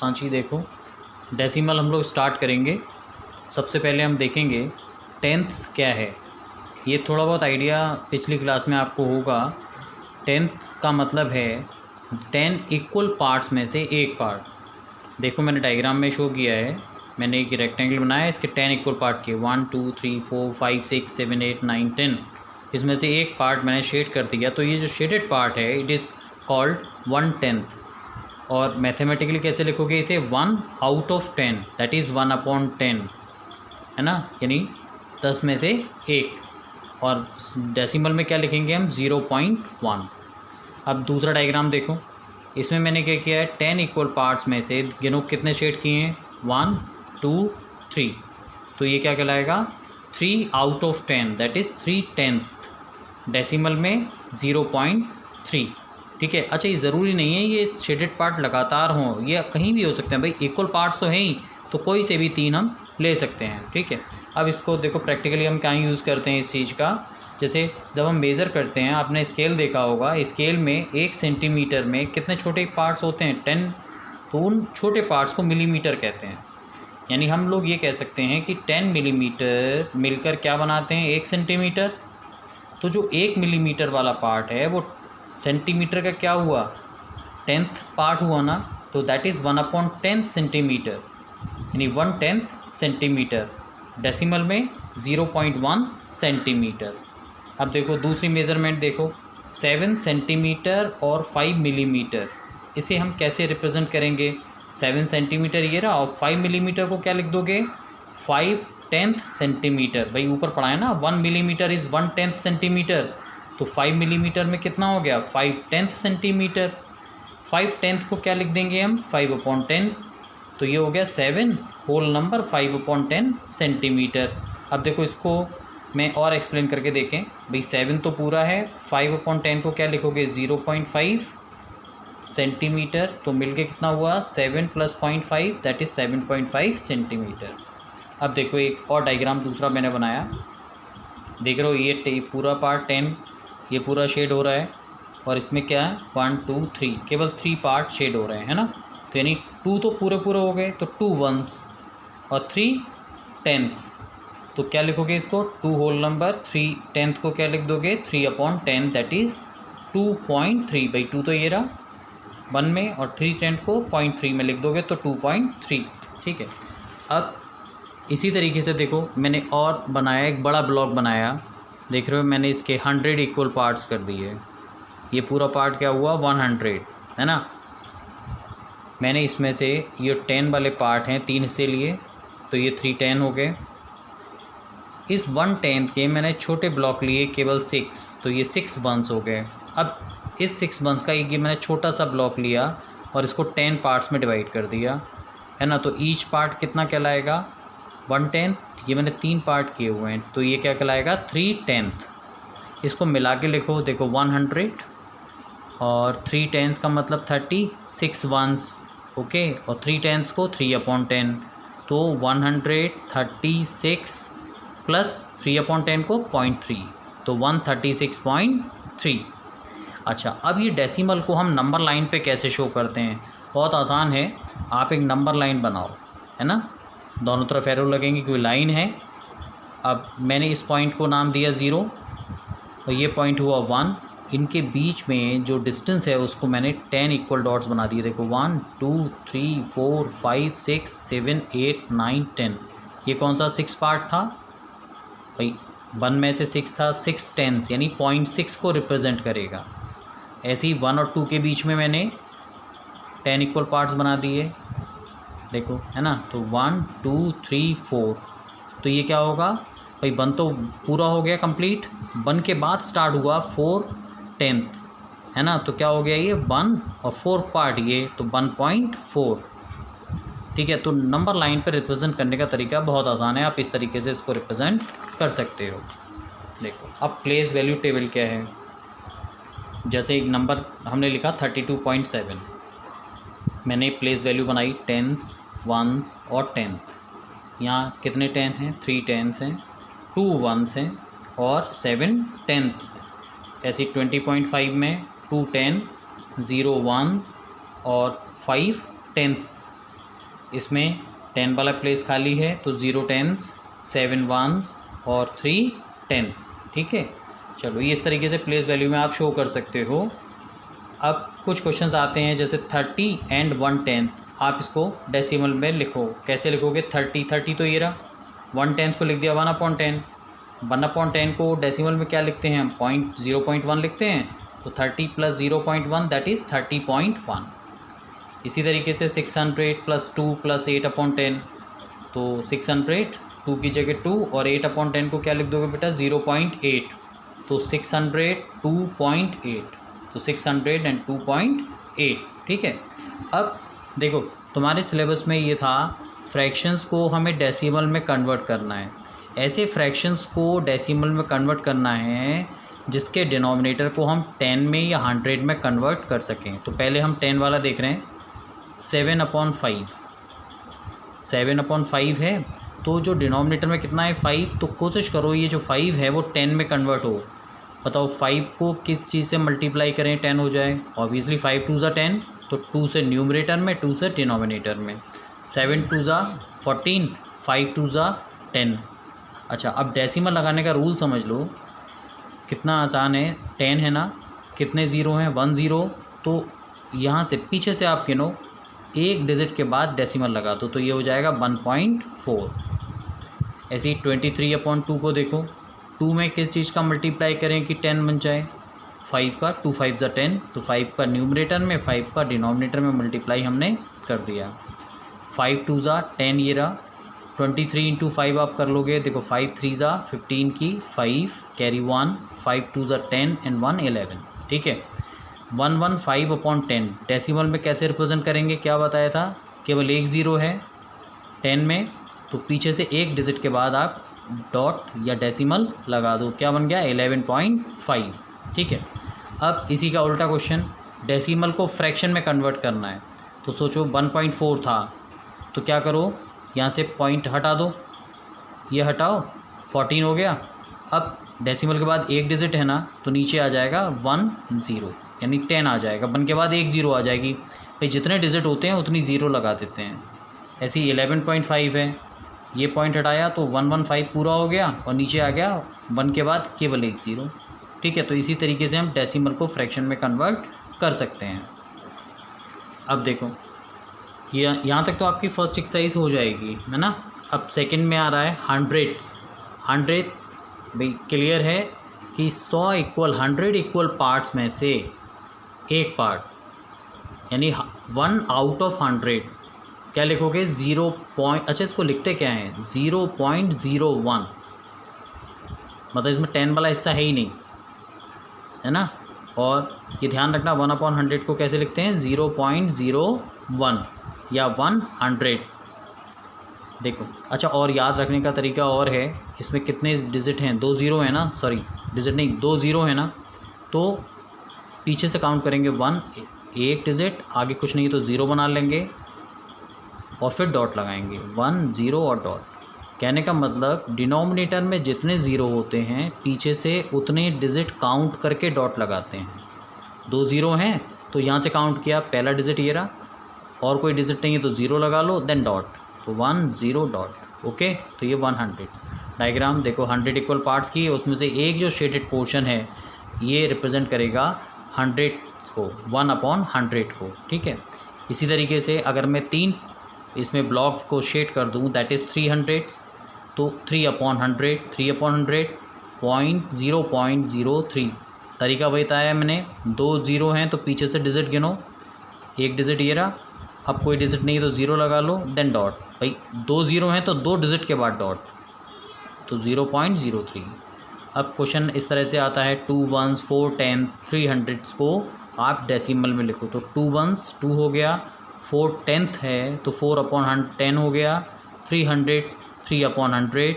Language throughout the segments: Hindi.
सांची देखो, डेसिमल हम लोग स्टार्ट करेंगे। सबसे पहले हम देखेंगे टेंथ्स क्या है। ये थोड़ा बहुत आइडिया पिछली क्लास में आपको होगा। टेंथ का मतलब है 10 इक्वल पार्ट्स में से एक पार्ट। देखो मैंने डायग्राम में शो किया है, मैंने एक रेक्टेंगल बनाया है, इसके 10 इक्वल पार्ट्स किए, 1 2 3 4 5 6 7 8 9 10। इसमें से एक पार्ट मैंने शेड कर दिया, तो ये जो शेडेड पार्ट है इट इज़ कॉल्ड 1/10। और मैथमेटिकली कैसे लिखोगे इसे, 1 आउट ऑफ 10, दैट इज़ 1/10, है ना, यानी 10 में से एक। और डेसिमल में क्या लिखेंगे हम, 0.1। अब दूसरा डायग्राम देखो, इसमें मैंने क्या किया है, 10 इक्वल पार्ट्स में से गिनो कितने शेड किए हैं, 1 2 3। तो ये क्या कहलाएगा, 3 out of 10, that is 3/10। Decimal में 0.3। ठीक है। अच्छा, ये ज़रूरी नहीं है ये शेडेड पार्ट लगातार हों, ये कहीं भी हो सकते हैं भाई, इक्वल पार्ट्स तो हैं ही, तो कोई से भी 3 हम ले सकते हैं। ठीक है। अब इसको देखो प्रैक्टिकली हम क्या यूज़ करते हैं इस चीज़ का। जैसे जब हम मेज़र करते हैं, आपने स्केल देखा होगा, स्केल में 1 सेंटीमीटर में कितने छोटे पार्ट्स होते हैं, 10। तो उन छोटे पार्ट्स को मिलीमीटर कहते हैं। यानी हम लोग ये कह सकते हैं कि 10 मिलीमीटर मिलकर क्या बनाते हैं, 1 सेंटीमीटर। तो जो 1 मिलीमीटर वाला पार्ट है वो सेंटीमीटर का क्या हुआ, 10th पार्ट हुआ ना, तो दैट इज़ 1/10 सेंटीमीटर, यानी 1/10 सेंटीमीटर। डेसिमल में 0.1 सेंटीमीटर। अब देखो दूसरी मेज़रमेंट देखो, 7 सेंटीमीटर और 5 मिलीमीटर, इसे हम कैसे रिप्रेजेंट करेंगे, 7 सेंटीमीटर ये रहा, और 5 मिलीमीटर को क्या लिख दोगे, 5/10 सेंटीमीटर। भाई ऊपर पढ़ा है ना, 1 मिलीमीटर इज़ 1/10 सेंटीमीटर, तो 5 मिलीमीटर में कितना हो गया, 5/10 सेंटीमीटर। 5/10 को क्या लिख देंगे हम, 5/10। तो ये हो गया 7 होल नंबर 5/10 सेंटीमीटर। अब देखो इसको मैं और एक्सप्लेन करके देखें भाई, 7 तो पूरा है, 5/10 को क्या लिखोगे, 0.5 सेंटीमीटर। तो मिलके कितना हुआ, 7 + 0.5 दैट इज़ 7.5 सेंटीमीटर। अब देखो एक और डायग्राम दूसरा मैंने बनाया, देख रहे हो, ये पूरा पार्ट 10 ये पूरा शेड हो रहा है, और इसमें क्या है, 1 2 3, केवल 3 पार्ट शेड हो रहे हैं, है ना। तो यानी 2 तो पूरे हो गए, तो 2 1s और 3 10s। तो क्या लिखोगे इसको, 2 होल नंबर 3/10 को क्या लिख दोगे, 3/10 दैट इज़ 2.3। भाई 2 तो ये रहा 1 में, और 3/10 को 0.3 में लिख दोगे तो 2.3। ठीक है। अब इसी तरीके से देखो मैंने और बनाया, एक बड़ा ब्लॉक बनाया, देख रहे हो, मैंने इसके 100 इक्वल पार्ट्स कर दिए। ये पूरा पार्ट क्या हुआ, 100, है ना। मैंने इसमें से ये 10 वाले पार्ट हैं, 3 हिस्से लिए, तो ये 3/10 हो गए। इस 1/10 के मैंने छोटे ब्लॉक लिए केवल 6, तो ये 6 1s हो गए। अब इस 6 1s का एक ये मैंने छोटा सा ब्लॉक लिया और इसको 10 पार्ट्स में डिवाइड कर दिया, है ना। तो ईच पार्ट कितना कहलाएगा, 1/10। ये मैंने 3 पार्ट किए हुए हैं, तो ये क्या कहलाएगा, 3/10। इसको मिला के लिखो, देखो 100 और 3/10 का मतलब 30, 6 1s, ओके, और 3/10 को 3/10, तो 136 प्लस 3/10 को 0.3, तो 136.3। अच्छा, अब ये डेसिमल को हम नंबर लाइन पे कैसे शो करते हैं, बहुत आसान है। आप एक नंबर लाइन बनाओ, है ना, दोनों तरफ एरो लगेंगे, कोई लाइन है। अब मैंने इस पॉइंट को नाम दिया 0 और ये पॉइंट हुआ 1। इनके बीच में जो डिस्टेंस है उसको मैंने 10 इक्वल डॉट्स बना दिए। देखो 1 2 3 4 5 6 7 8 9 10। ये कौन सा 6 पार्ट था भाई, 1 में से 6 था, 6/10 यानी 0.6 को रिप्रेजेंट करेगा। ऐसे ही 1 और 2 के बीच में मैंने 10 इक्वल पार्ट्स बना दिए, देखो, है ना। तो 1 2 3 4, तो ये क्या होगा भाई, 1 तो पूरा हो गया कंप्लीट, 1 के बाद स्टार्ट हुआ 4/10, है ना। तो क्या हो गया, ये 1 और 4 पार्ट, ये तो 1.4। ठीक है। तो नंबर लाइन पर रिप्रेजेंट करने का तरीका बहुत आसान है, आप इस तरीके से इसको रिप्रेजेंट कर सकते हो। देखो अब प्लेस वैल्यू टेबल क्या है, जैसे एक नंबर हमने लिखा 32.7, मैंने प्लेस वैल्यू बनाई 10s 1s और 10th। यहाँ कितने 10 हैं, 3 10s हैं, 2 1s हैं और 7 10ths हैं। ऐसे 20.5 में 2 10 0 1 और 5 10th, इसमें 10 वाला प्लेस खाली है तो 0 10s, 7 1s और 3 10s। ठीक है, चलो ये इस तरीके से प्लेस वैल्यू में आप शो कर सकते हो। अब कुछ क्वेश्चंस आते हैं जैसे 30 एंड 1/10, आप इसको डेसिमल में लिखो। कैसे लिखोगे? 30 तो ये रहा, 1/10 को लिख दिया 1/10। 1/10 को डेसिमल में क्या लिखते हैं हम? 0.1 लिखते हैं। तो 30 + 0.1 दैट इज़ 30.1। इसी तरीके से 600 + 2 + 8/10, तो 600 2 की जगह 2 और 8/10 को क्या लिख दोगे बेटा? 0.8, तो 600 2.8, तो 600 and 2.8। ठीक है, अब देखो तुम्हारे सिलेबस में ये था फ्रैक्शंस को हमें डेसिमल में कन्वर्ट करना है। ऐसे फ्रैक्शंस को डेसिमल में कन्वर्ट करना है जिसके डिनोमिनेटर को हम 10 में या 100 में कन्वर्ट कर सकें। तो पहले हम 10 वाला देख रहे हैं। 7/5, 7/5 है, तो जो डिनोमिनेटर में कितना है? 5। तो कोशिश करो ये जो 5 है वो 10 में कन्वर्ट हो। बताओ 5 को किस चीज़ से मल्टीप्लाई करें 10 हो जाए? ऑब्वियसली 5 2 = 10, तो 2 से न्यूमरेटर में, 2 से डिनोमिनेटर में। 7 2 = 14, 5 2 = 10। अच्छा, अब डेसिमल लगाने का रूल समझ लो, कितना आसान है। 10 है ना, कितने ज़ीरो हैं? 1 0। तो यहाँ से पीछे से आप गिनो, एक डिजिट के बाद डेसिमल लगा दो, तो ये हो जाएगा 1.4। ऐसे ही 23/2 को देखो, 2 में किस चीज़ का मल्टीप्लाई करें कि 10 बन जाए? 5 का। 2 5 = 10, तो 5 का न्यूमरेटर में, 5 का डिनोमिनेटर में मल्टीप्लाई हमने कर दिया। 5 2 = 10 ये रहा। 23 × 5 आप कर लोगे, देखो 5 3 = 15 की 5 कैरी 1, 5 2 = 10 and 1 11। ठीक है, 115/10 डेसिमल में कैसे रिप्रेजेंट करेंगे? क्या बताया था? केवल एक ज़ीरो है 10 में, तो पीछे से एक डिजिट के बाद आप डॉट या डेसिमल लगा दो। क्या बन गया? 11.5। ठीक है, अब इसी का उल्टा क्वेश्चन, डेसिमल को फ्रैक्शन में कन्वर्ट करना है। तो सोचो 1.4 था, तो क्या करो? यहाँ से पॉइंट हटा दो, ये हटाओ, 14 हो गया। अब डेसिमल के बाद एक डिजिट है ना, तो नीचे आ जाएगा 1 0, यानी 10 आ जाएगा। 1 के बाद एक ज़ीरो आ जाएगी। भाई जितने डिजिट होते हैं उतनी ज़ीरो लगा देते हैं। ऐसे ही 11.5 है, ये पॉइंट हटाया तो 115 पूरा हो गया और नीचे आ गया 1 के बाद केवल एक ज़ीरो। ठीक है, तो इसी तरीके से हम डेसिमल को फ्रैक्शन में कन्वर्ट कर सकते हैं। अब देखो ये यहाँ तक तो आपकी फर्स्ट एक्सरसाइज हो जाएगी, है ना। अब सेकंड में आ रहा है हंड्रेड्स। 100 भाई क्लियर है कि 100 इक्वल पार्ट्स में से एक पार्ट, यानी 1 आउट ऑफ 100 क्या लिखोगे? 0 पॉइंट, अच्छा इसको लिखते क्या हैं? 0.01, मतलब इसमें 10 वाला हिस्सा है ही नहीं, है ना। और ये ध्यान रखना 1/100 को कैसे लिखते हैं? 0.01 या 100। देखो अच्छा, और याद रखने का तरीका और है, इसमें कितने डिजिट हैं? 2 ज़ीरो है ना, सॉरी डिजिट नहीं, 2 ज़ीरो है ना, तो पीछे से काउंट करेंगे 1, एक डिजिट आगे कुछ नहीं तो 0 बना लेंगे और फिर डॉट लगाएंगे, 1 0 और डॉट। कहने का मतलब डिनोमिनेटर में जितने ज़ीरो होते हैं पीछे से उतने डिजिट काउंट करके डॉट लगाते हैं। 2 ज़ीरो हैं तो यहाँ से काउंट किया, पहला डिजिट ये रहा, और कोई डिजिट नहीं है तो 0 लगा लो, देन डॉट, तो 1 0 डॉट। ओके, तो ये 100 डायग्राम देखो 100 इक्वल पार्ट्स की, उसमें से एक जो शेडेड पोर्शन है ये रिप्रेजेंट करेगा 100 को, 1/100 को। ठीक है, इसी तरीके से अगर मैं 3 इसमें ब्लॉक को शेड कर दूं दैट इज़ 300, तो 3/100, 3/100 0.03। तरीका वही बताया मैंने, 2 ज़ीरो हैं तो पीछे से डिजिट गिनो, एक डिजिट ये रहा, अब कोई डिजिट नहीं है तो 0 लगा लो, देन डॉट। भाई 2 ज़ीरो हैं तो 2 डिजिट के बाद डॉट, तो 0.03। अब क्वेश्चन इस तरह से आता है 2 1s 4 10 300 को आप डेसिमल में लिखो, तो 2 1s 2 हो गया, 4 10th है तो 4/10 हो गया, 300 3/100,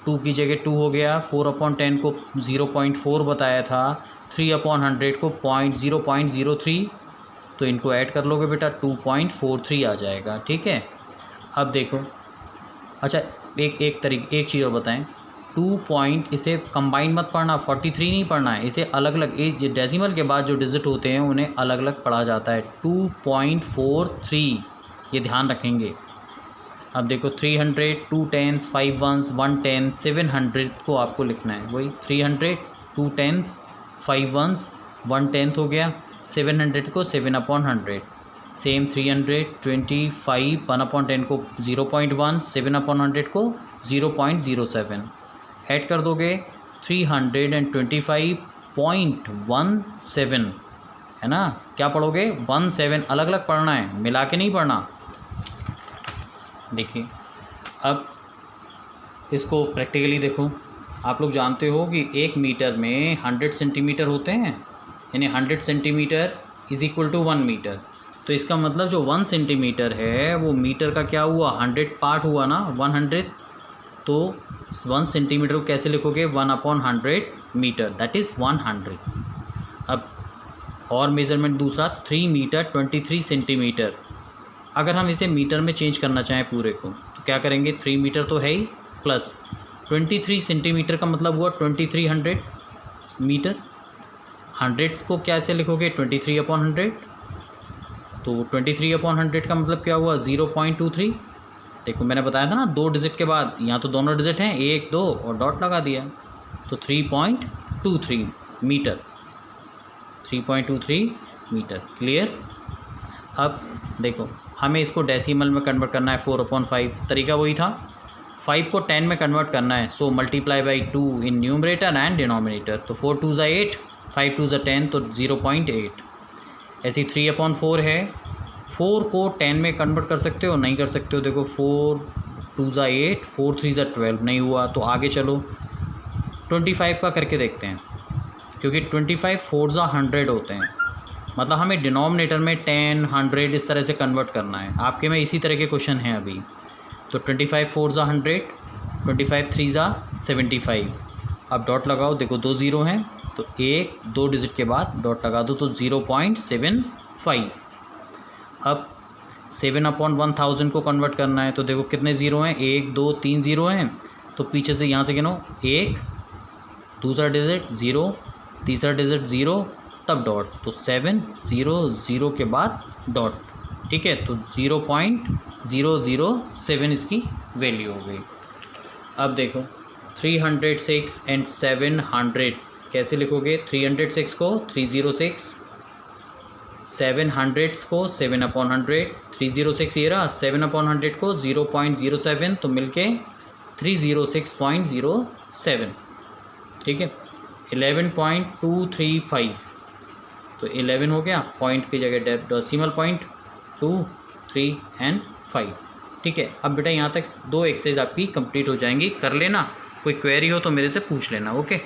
2 की जगह 2 हो गया, 4/10 को 0.4 बताया था, 3/100 को 0.03, तो इनको ऐड कर लोगे बेटा 2.43 आ जाएगा। ठीक है, अब देखो अच्छा एक चीज़ और बताएं, 2 पॉइंट, इसे कंबाइन मत पढ़ना, 43 नहीं पढ़ना है, इसे अलग अलग, ये डेसिमल के बाद जो डिजिट होते हैं उन्हें अलग अलग पढ़ा जाता है। 2.43 ये ध्यान रखेंगे, अब देखो 300, 2 टेंस, 5 वंस, 1 टेंथ, 700 को आपको लिखना है। वही 300, 2 टेंस, 5 वंस, 1 टेंथ हो गया। 700 को 7/100। सेम 325 1/10 को 0.1, 7/100 को 0.07। ऐड कर दोगे 325.17, है ना। क्या पढ़ोगे? 17 अलग अलग पढ़ना है, मिला के नहीं पढ़ना। देखिए अब इसको प्रैक्टिकली देखो। आप लोग जानते हो कि 1 मीटर में 100 सेंटीमीटर होते हैं, यानी 100 centimetre is equal to 1 metre. तो इसका मतलब जो 1 सेंटीमीटर है वो मीटर का क्या हुआ? 100 पार्ट हुआ ना, 100। तो 1 सेंटीमीटर को कैसे लिखोगे? 1/100 मीटर, दैट इज़ 100। अब और मेज़रमेंट दूसरा 3 मीटर 23 सेंटीमीटर। अगर हम इसे मीटर में चेंज करना चाहें पूरे को तो क्या करेंगे? 3 मीटर तो है ही, प्लस 23 सेंटीमीटर का मतलब हुआ 2300 मीटर। हंड्रेड्स को कैसे लिखोगे? 23/100। तो 23/100 का मतलब क्या हुआ? 0.23। देखो मैंने बताया था ना 2 डिजिट के बाद, यहाँ तो दोनों डिजिट हैं 1 2 और डॉट लगा दिया, तो 3.23 मीटर, 3.23 मीटर। क्लियर? अब देखो हमें इसको डेसिमल में कन्वर्ट करना है 4/5। तरीका वही था, 5 को 10 में कन्वर्ट करना है। So multiply by 2 in numerator and denominator. तो 4 2 ज़ा 8, 5 2 ज़ा 10, तो 0.8। ऐसी 3/4 है। 4 को 10 में कन्वर्ट कर सकते हो? नहीं कर सकते हो। देखो 4 2 ज़ा 8, 4 3 ज़ा 12, नहीं हुआ। तो आगे चलो 25 का करके देखते हैं, क्योंकि 25 4 ज़ा 100 होते हैं। मतलब हमें डिनोमिनेटर में 10 100 इस तरह से कन्वर्ट करना है। आपके में इसी तरह के क्वेश्चन हैं अभी। तो 25 4 ज़ा 100, 25 3 ज़ा 75। अब डॉट लगाओ, देखो 2 ज़ीरो हैं तो 1 2 डिजिट के बाद डॉट लगा दो, तो 0.75। अब 7/1000 को कन्वर्ट करना है, तो देखो कितने ज़ीरो हैं? 1 2 3 ज़ीरो हैं, तो पीछे से यहाँ से गिनो 1, दूसरा डिजिट 0, तीसरा डिजिट 0, तब डॉट, तो 7 0 0 के बाद डॉट। ठीक है, तो 0.007 इसकी वैल्यू हो गई। अब देखो 306 एंड 700 कैसे लिखोगे? 306 को 306, 700 को 7/100, 306 ये रहा, 7/100 को 0.07, तो मिलके 306.07। ठीक है, 11.235, तो 11 हो गया, पॉइंट की जगह डेसिमल पॉइंट 2 3 एंड 5। ठीक है, अब बेटा यहाँ तक 2 एक्सरसाइज आपकी कंप्लीट हो जाएंगी, कर लेना। कोई क्वेरी हो तो मेरे से पूछ लेना। ओके।